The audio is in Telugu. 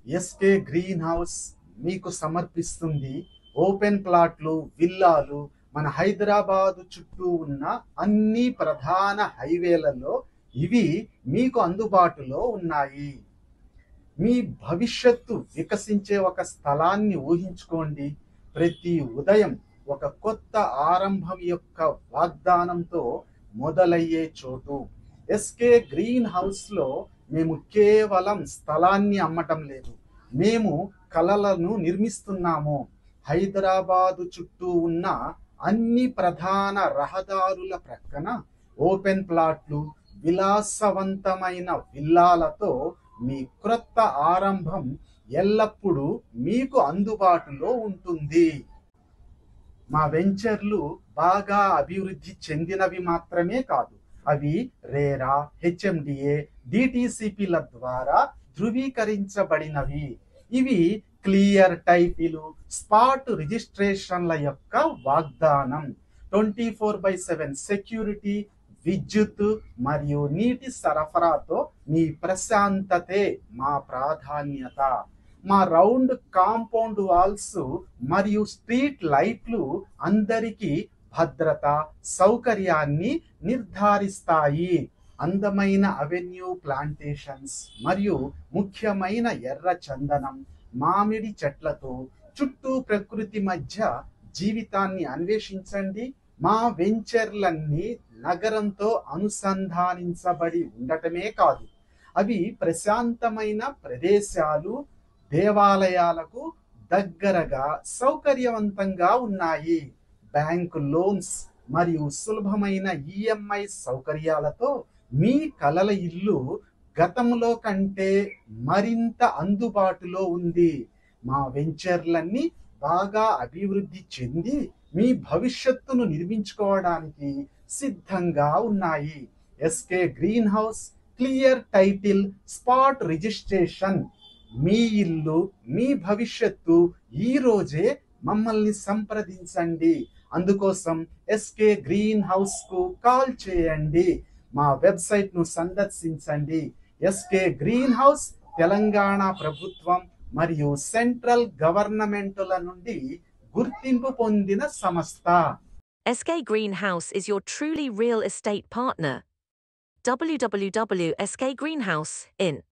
ఎస్కే గ్రీన్ హౌస్ మీకు సమర్పిస్తుంది ఓపెన్ ప్లాట్లు, విల్లాలు మన హైదరాబాద్ చుట్టూ ఉన్న అన్ని ప్రధాన హైవేలలో ఇవి మీకు అందుబాటులో ఉన్నాయి. మీ భవిష్యత్తు వికసించే ఒక స్థలాన్ని ఊహించుకోండి. ప్రతి ఉదయం ఒక కొత్త ఆరంభం యొక్క వాగ్దానంతో మొదలయ్యే చోటు. ఎస్కే గ్రీన్ హౌస్లో మేము కేవలం స్థలాన్ని అమ్మటం లేదు, మేము కలలను నిర్మిస్తున్నాము. హైదరాబాదు చుట్టూ ఉన్న అన్ని ప్రధాన రహదారుల ప్రక్కన ఓపెన్ ప్లాట్లు, విలాసవంతమైన విల్లాలతో మీ క్రొత్త ఆరంభం ఎల్లప్పుడూ మీకు అందుబాటులో ఉంటుంది. మా వెంచర్లు బాగా అభివృద్ధి చెందినవి మాత్రమే కాదు, అవి రేరా, హెచ్ఎండిఏ, డిటిసిపిల ద్వారా ధృవీకరించబడినవి. ఇవి క్లియర్ టైటిల్, స్పాట్ రిజిస్ట్రేషన్ల యొక్క వాగ్దానం. 24/7 సెక్యూరిటీ, విద్యుత్ మరియు నీటి సరఫరాతో మీ ప్రశాంతతే మా ప్రాధాన్యత. మా రౌండ్ కాంపౌండ్ వాల్స్ మరియు స్ట్రీట్ లైట్లు అందరికీ భద్రత, సౌకర్యాన్ని నిర్ధారిస్తాయి. అందమైన అవెన్యూ ప్లాంటేషన్స్ మరియు ముఖ్యమైన ఎర్ర చందనం, మామిడి చెట్లతో చుట్టూ ప్రకృతి మధ్య జీవితాన్ని అన్వేషించండి. మా వెంచర్లన్నీ నగరంతో అనుసంధానించబడి ఉండటమే కాదు, అవి ప్రశాంతమైన ప్రదేశాలు, దేవాలయాలకు దగ్గరగా సౌకర్యవంతంగా ఉన్నాయి. బ్యాంకు లోన్స్ మరియు సులభమైన ఈఎంఐ సౌకర్యాలతో మీ కలల ఇల్లు గతంలో కంటే మరింత అందుబాటులో ఉంది. మా వెంచర్లన్నీ బాగా అభివృద్ధి చెంది మీ భవిష్యత్తును నిర్మించుకోవడానికి సిద్ధంగా ఉన్నాయి. SK Green House, clear title, spot registration. మీ ఇల్లు, మీ భవిష్యత్తు ఈ రోజే మమ్మల్ని సంప్రదించండి. అందుకోసం ఎస్కే గ్రీన్ హౌస్ కు కాల్ చేయండి. మా వెబ్సైట్ ను సందర్శించండి. ఎస్కే గ్రీన్ హౌస్ తెలంగాణ ప్రభుత్వం మరియు సెంట్రల్ గవర్నమెంటుల నుండి గుర్తింపు పొందిన సంస్థ. SK Greenhouse is your truly real estate partner. www.skgreenhouse.in